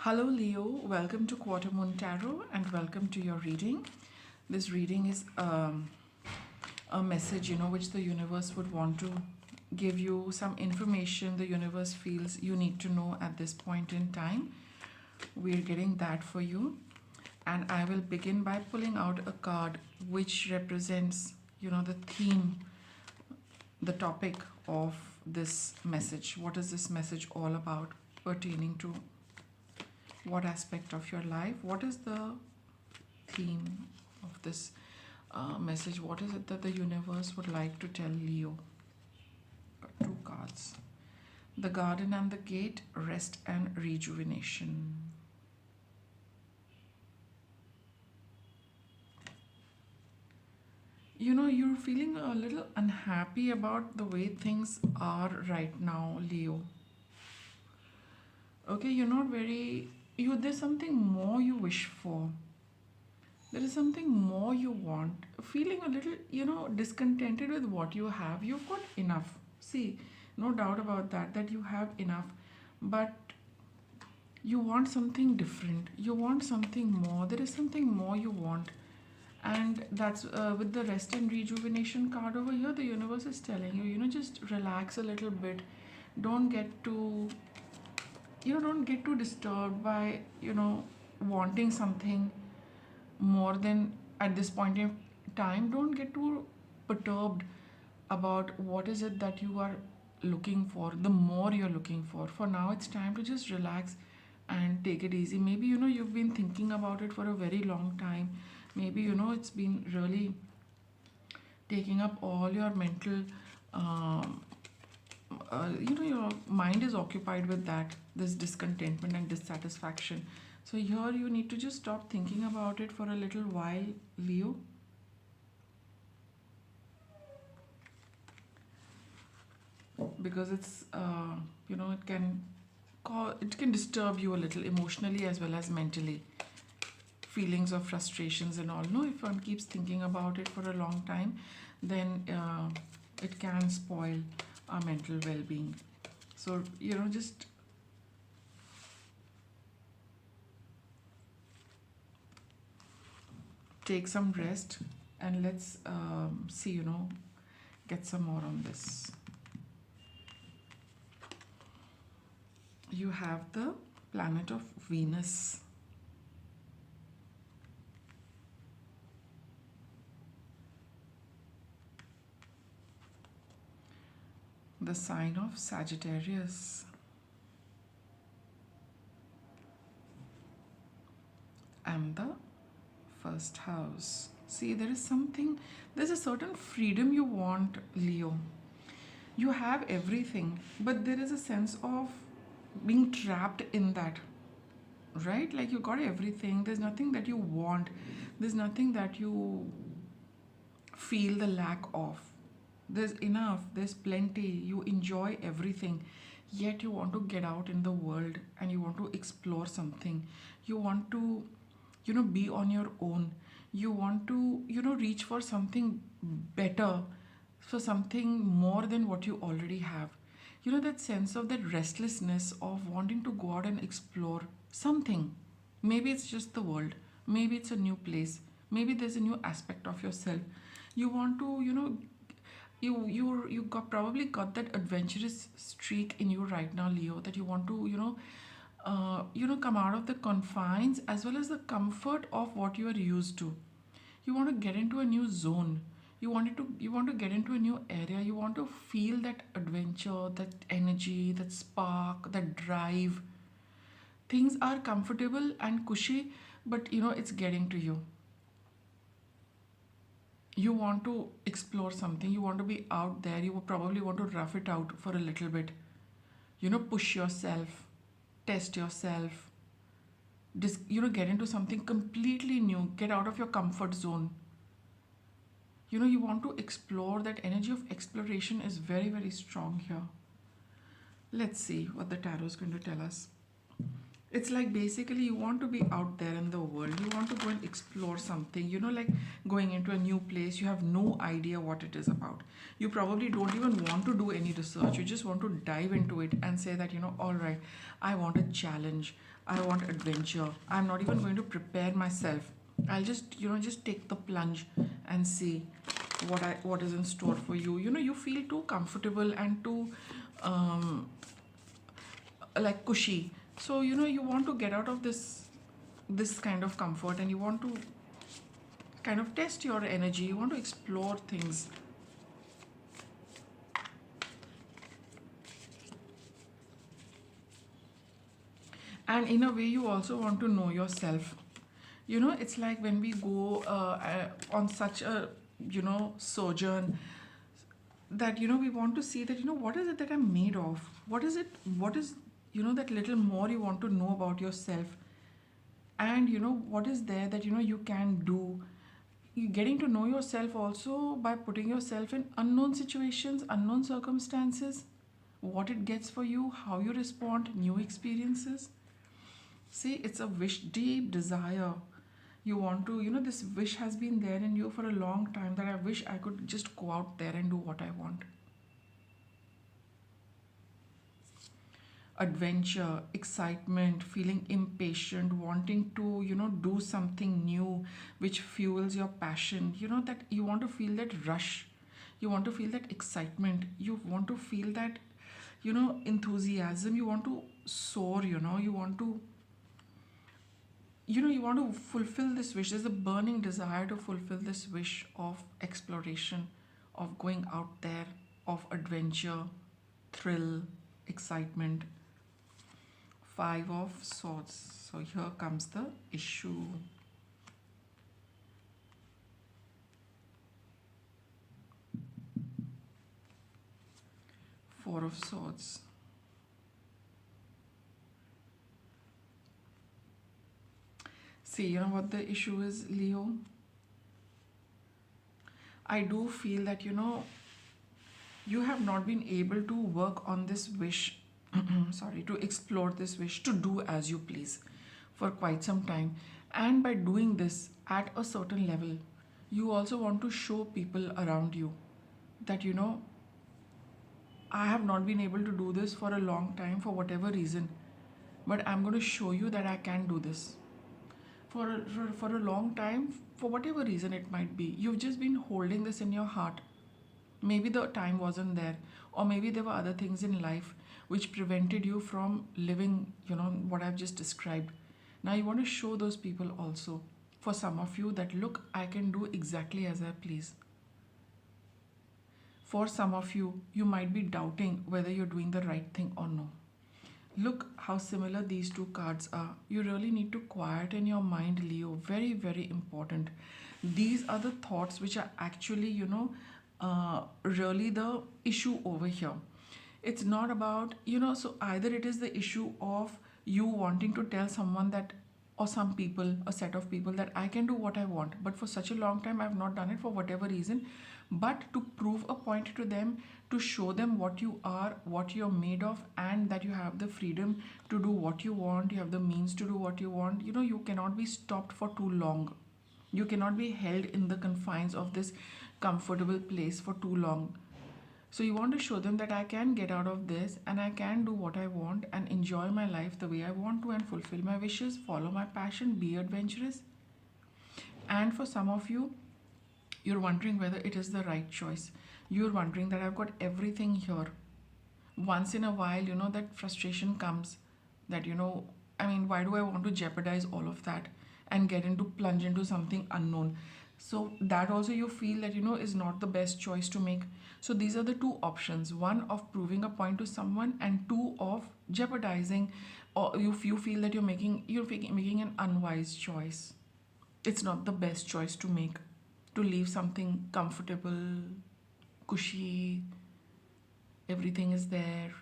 Hello Leo, welcome to Quarter Moon Tarot and welcome to your reading. This reading is a message, which the universe would want to give you some information the universe feels you need to know at this point in time. We're getting that for you. And I will begin by pulling out a card which represents, the theme, the topic of this message. What is this message all about pertaining to what aspect of your life? What is the theme of this message? What is it that the universe would like to tell Leo? Got two cards. The Garden and the Gate, Rest and Rejuvenation. You're feeling a little unhappy about the way things are right now, Leo. Okay, you're not very... there's something more you wish for. There is something more you want. Feeling a little, discontented with what you have. You've got enough. See, no doubt about that you have enough. But you want something different. You want something more. There is something more you want. And that's with the Rest and Rejuvenation card over here, the universe is telling you, just relax a little bit. Don't get too... don't get too disturbed by, wanting something more than at this point in time. Don't get too perturbed about what is it that you are looking for, the more you're looking for. For now, it's time to just relax and take it easy. Maybe, you've been thinking about it for a very long time. Maybe, it's been really taking up all your mental... your mind is occupied with this discontentment and dissatisfaction. So here you need to just stop thinking about it for a little while, Leo. Because it's, it can disturb you a little emotionally as well as mentally. Feelings of frustrations and all. No, if one keeps thinking about it for a long time, then it can spoil our mental well-being. So, just take some rest and let's see, get some more on this. You have the planet of Venus. The sign of Sagittarius. And the first house. See, there's a certain freedom you want, Leo. You have everything, but there is a sense of being trapped in that, right? Like you got everything, there's nothing that you want, there's nothing that you feel the lack of. There's enough, there's plenty, you enjoy everything, yet you want to get out in the world and you want to explore something. You want to, be on your own. You want to, reach for something better, for something more than what you already have. That sense of that restlessness of wanting to go out and explore something. Maybe it's just the world. Maybe it's a new place. Maybe there's a new aspect of yourself. You want to, you probably got that adventurous streak in you right now, Leo, that you want to come out of the confines as well as the comfort of what you are used to. You want to get into a new zone. You want to get into a new area. You want to feel that adventure, that energy, that spark, that drive. Things are comfortable and cushy, but it's getting to you. You want to explore something. You want to be out there. You probably want to rough it out for a little bit. Push yourself, test yourself. Get into something completely new. Get out of your comfort zone. You want to explore. That energy of exploration is very, very strong here. Let's see what the tarot is going to tell us. It's like basically you want to be out there in the world. You want to go and explore something, like going into a new place. You have no idea what it is about. You probably don't even want to do any research. You just want to dive into it and say that, all right, I want a challenge. I want adventure. I'm not even going to prepare myself. I'll just, just take the plunge and see what is in store for you. You feel too comfortable and too like cushy. So, you want to get out of this kind of comfort, and you want to kind of test your energy. You want to explore things. And in a way, you also want to know yourself. It's like when we go on such a, sojourn, that, we want to see that, what is it that I'm made of? What is, that little more you want to know about yourself. And, what is there that, you can do. You getting to know yourself also by putting yourself in unknown situations, unknown circumstances, what it gets for you, how you respond, new experiences. See, it's a wish, deep desire. You want to, this wish has been there in you for a long time, that I wish I could just go out there and do what I want. Adventure, excitement, feeling impatient, wanting to, do something new which fuels your passion. That you want to feel that rush. You want to feel that excitement. You want to feel that, enthusiasm. You want to soar, you want to you want to fulfill this wish. There's a burning desire to fulfill this wish of exploration, of going out there, of adventure, thrill, excitement. Five of Swords. So here comes the issue. Four of Swords. See, you know what the issue is, Leo? I do feel that, you have not been able to work on this wish, sorry, to explore this wish, to do as you please for quite some time. And by doing this at a certain level, you also want to show people around you that, I have not been able to do this for a long time for whatever reason, but I'm going to show you that I can do this. For a long time, for whatever reason it might be, you've just been holding this in your heart. Maybe the time wasn't there, or maybe there were other things in life which prevented you from living, what I've just described. Now you want to show those people also, for some of you, that look, I can do exactly as I please. For some of you, you might be doubting whether you're doing the right thing or no. Look how similar these two cards are. You really need to quieten your mind, Leo. Very, very important. These are the thoughts which are actually, really the issue over here. It's not about, so either it is the issue of you wanting to tell someone that, or some people, a set of people, that I can do what I want, but for such a long time I've not done it for whatever reason. But to prove a point to them, to show them what you are, what you're made of, and that you have the freedom to do what you want, you have the means to do what you want. You cannot be stopped for too long. You cannot be held in the confines of this comfortable place for too long. So you want to show them that I can get out of this, and I can do what I want and enjoy my life the way I want to, and fulfill my wishes, follow my passion, be adventurous. And for some of you, you're wondering whether it is the right choice. You're wondering that I've got everything here. Once in a while, that frustration comes, that, why do I want to jeopardize all of that and plunge into something unknown? So that also you feel that, is not the best choice to make. So these are the two options: one of proving a point to someone, and two of jeopardizing, or if you feel that you're making an unwise choice. It's not the best choice to make, to leave something comfortable, cushy, everything is there.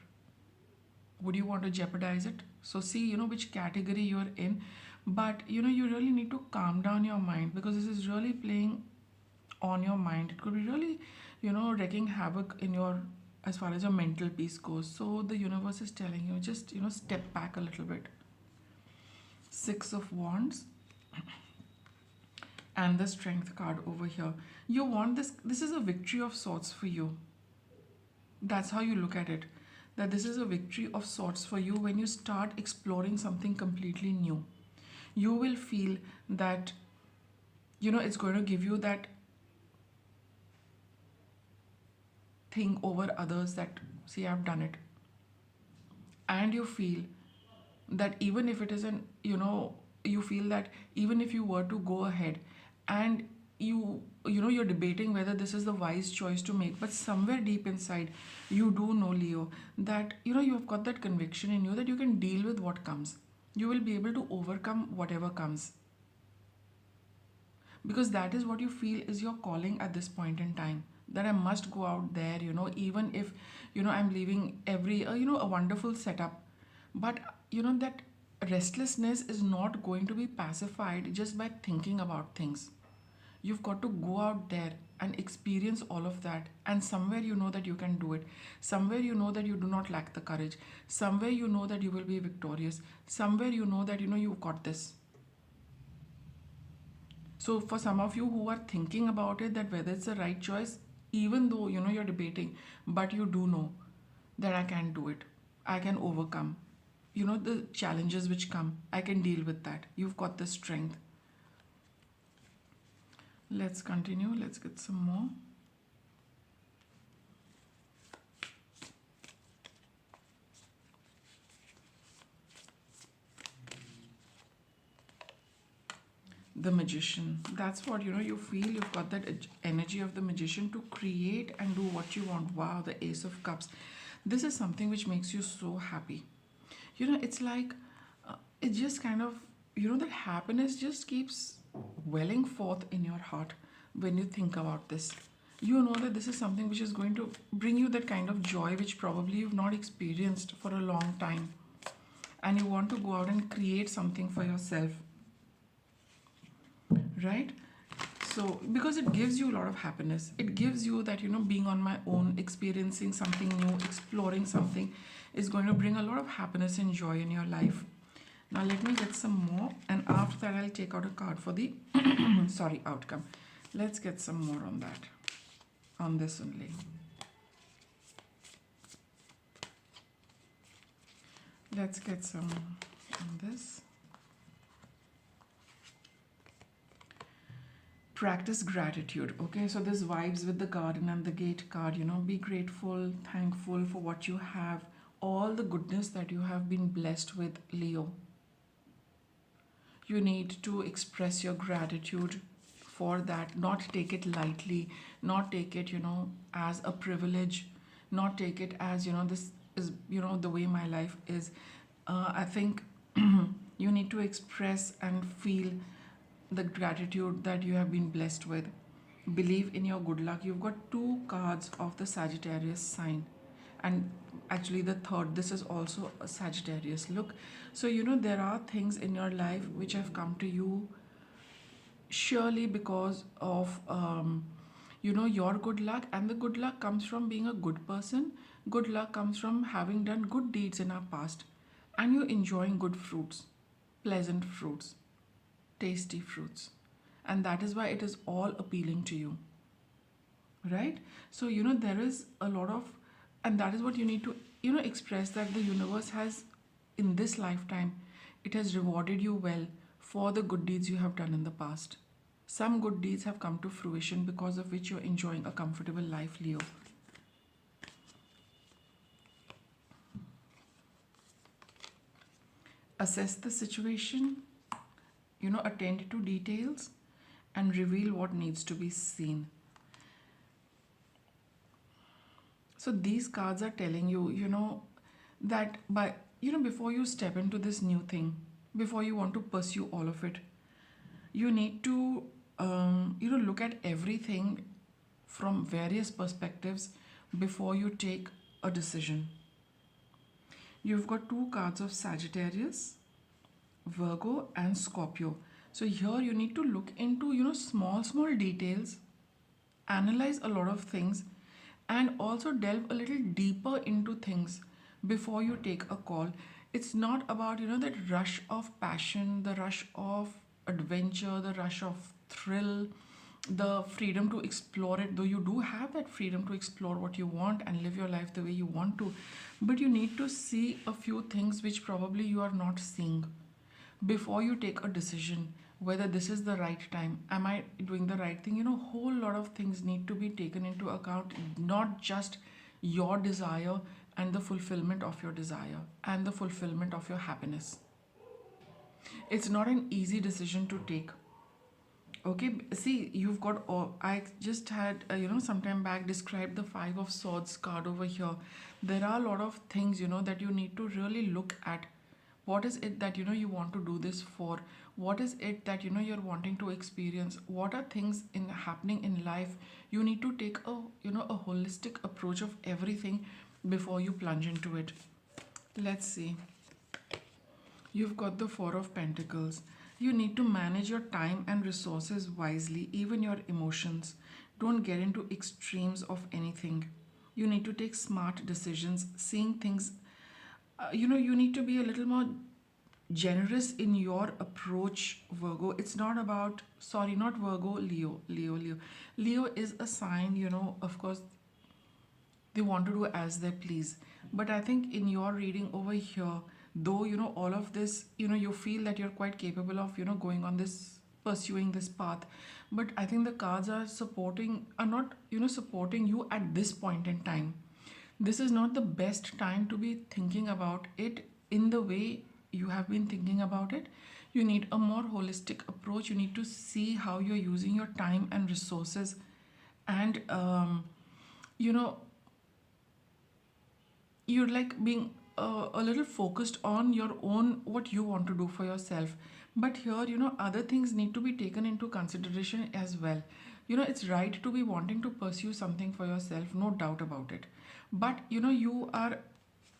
Would you want to jeopardize it? So see, which category you're in. But you really need to calm down your mind, because this is really playing on your mind. It could be really, wreaking havoc in your, as far as your mental peace goes. So the universe is telling you, just step back a little bit. Six of Wands and the Strength card over here. You want this is a victory of sorts for you. That's how you look at it. that this is a victory of sorts for you when you start exploring something completely new. You will feel that, it's going to give you that thing over others that, see, I've done it. And you feel that even if it isn't, you feel that even if you were to go ahead and you're debating whether this is the wise choice to make, but somewhere deep inside you do know, Leo, that you've got that conviction in you that you can deal with what comes. You will be able to overcome whatever comes, because that is what you feel is your calling at this point in time, that I must go out there, even if I'm leaving every a wonderful setup. But that restlessness is not going to be pacified just by thinking about things. You've got to go out there and experience all of that, and somewhere you know that you can do it. Somewhere you know that you do not lack the courage. Somewhere you know that you will be victorious. Somewhere you know that you've got this. So for some of you who are thinking about it, that whether it's the right choice, even though you're debating, but you do know that I can do it. I can overcome. The challenges which come, I can deal with that. You've got the strength. Let's continue. Let's get some more. The Magician. That's what you feel. You've got that energy of the Magician to create and do what you want. Wow, the Ace of Cups. This is something which makes you so happy. It's like, it just kind of, that happiness just keeps welling forth in your heart when you think about this. You know that this is something which is going to bring you that kind of joy which probably you've not experienced for a long time. And you want to go out and create something for yourself. Right? So, because it gives you a lot of happiness, it gives you that, being on my own, experiencing something new, exploring something is going to bring a lot of happiness and joy in your life. Now, let me get some more, and after that, I'll take out a card for the outcome. Let's get some more on that, on this only. Let's get some on this. Practice gratitude. Okay, so this vibes with the Garden and the Gate card. Be grateful, thankful for what you have, all the goodness that you have been blessed with, Leo. You need to express your gratitude for that, not take it lightly, not take it as a privilege, not take it as this is the way my life is. I think you need to express and feel the gratitude that you have been blessed with. Believe in your good luck. You've got two cards of the Sagittarius sign, and actually the third, this is also a Sagittarius. Look, so there are things in your life which have come to you surely because of your good luck, and the good luck comes from being a good person. Good luck comes from having done good deeds in our past, and you enjoying good fruits, pleasant fruits, tasty fruits, and that is why it is all appealing to you, right? So there is a lot of, and that is what you need to express, that the universe has, in this lifetime, it has rewarded you well for the good deeds you have done in the past. Some good deeds have come to fruition because of which you're enjoying a comfortable life, Leo. Assess the situation, attend to details, and reveal what needs to be seen. So these cards are telling you, that before you step into this new thing, before you want to pursue all of it, you need to, look at everything from various perspectives before you take a decision. You've got two cards of Sagittarius, Virgo, and Scorpio. So here you need to look into, small details, analyze a lot of things, and also delve a little deeper into things before you take a call. It's not about, that rush of passion, the rush of adventure, the rush of thrill, the freedom to explore it, though you do have that freedom to explore what you want and live your life the way you want to, but you need to see a few things which probably you are not seeing before you take a decision whether this is the right time. Am I doing the right thing? Whole lot of things need to be taken into account, not just your desire and the fulfillment of your desire and the fulfillment of your happiness. It's not an easy decision to take. Okay, see, you've got. Oh, I just had, some time back described the Five of Swords card over here. There are a lot of things, that you need to really look at. What is it that, you want to do this for? What is it that, you're wanting to experience? What are things in happening in life? You need to take a holistic approach of everything before you plunge into it. Let's see. You've got the Four of Pentacles. You need to manage your time and resources wisely, even your emotions. Don't get into extremes of anything. You need to take smart decisions, seeing things. You need to be a little more generous in your approach, Virgo. It's not about, sorry, not Virgo, Leo. Leo is a sign, of course, they want to do as they please. But I think in your reading over here, though all of this, you feel that you're quite capable of going on this, pursuing this path, but I think the cards are not supporting you at this point in time. This is not the best time to be thinking about it in the way you have been thinking about it. You need a more holistic approach. You need to see how you're using your time and resources, and you know you're like being a little focused on your own, what you want to do for yourself. But here, other things need to be taken into consideration as well. It's right to be wanting to pursue something for yourself, no doubt about it. But you are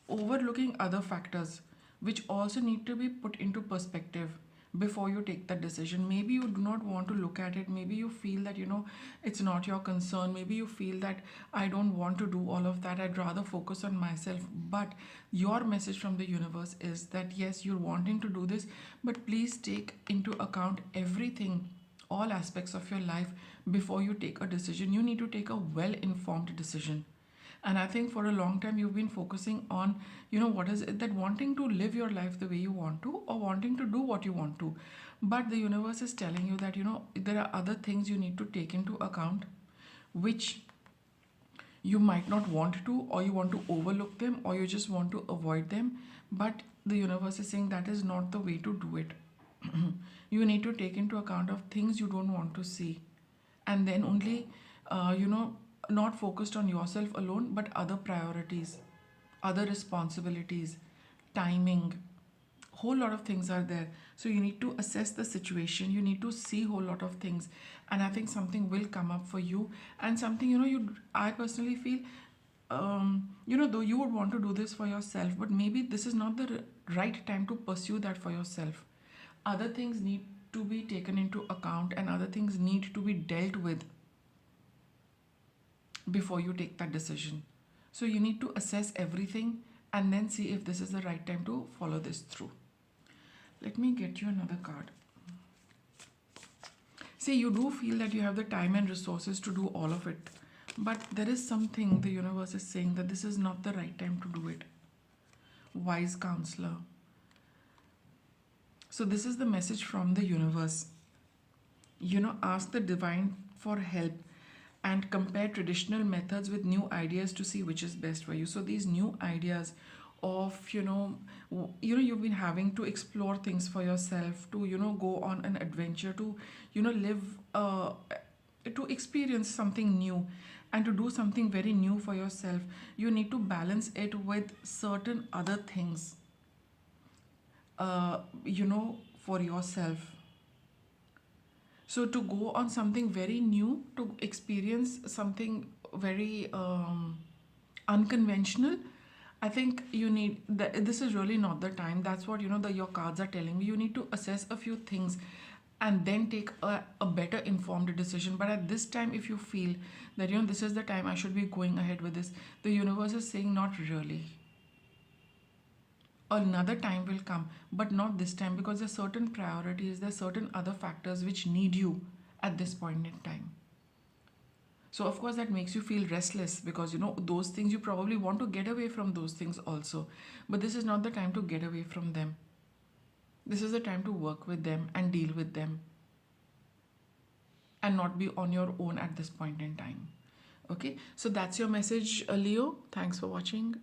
overlooking other factors which also need to be put into perspective before you take that decision. Maybe you do not want to look at it. Maybe you feel that it's not your concern. Maybe you feel that I don't want to do all of that, I'd rather focus on myself. But your message from the universe is that yes, you're wanting to do this, but please take into account everything, all aspects of your life before you take a decision. You need to take a well informed decision. And I think for a long time you've been focusing on, what is it, that wanting to live your life the way you want to, or wanting to do what you want to. But the universe is telling you that, there are other things you need to take into account, which you might not want to, or you want to overlook them, or you just want to avoid them. But the universe is saying that is not the way to do it. You need to take into account of things you don't want to see, and then only, not focused on yourself alone, but other priorities, other responsibilities, timing, whole lot of things are there. So you need to assess the situation, you need to see whole lot of things, and I think something will come up for you. And something, I personally feel, though you would want to do this for yourself, but maybe this is not the right time to pursue that for yourself. Other things need to be taken into account, and other things need to be dealt with before you take that decision. So you need to assess everything and then see if this is the right time to follow this through. Let me get you another card. See, you do feel that you have the time and resources to do all of it, but there is something the universe is saying that this is not the right time to do it. Wise counselor. So this is the message from the universe. Ask the divine for help and compare traditional methods with new ideas to see which is best for you. So these new ideas of, you've been having to explore things for yourself, to go on an adventure, to live, to experience something new, and to do something very new for yourself. You need to balance it with certain other things, for yourself. So to go on something very new, to experience something very unconventional, I think you need that. This is really not the time. That's what your cards are telling me. You need to assess a few things and then take a better informed decision. But at this time, if you feel that this is the time I should be going ahead with this, the universe is saying not really. Another time will come, but not this time, because there's certain priorities, there's certain other factors which need you at this point in time. So of course that makes you feel restless, because those things, you probably want to get away from those things also. But this is not the time to get away from them. This is the time to work with them and deal with them, and not be on your own at this point in time. Okay, so that's your message, Leo. Thanks for watching.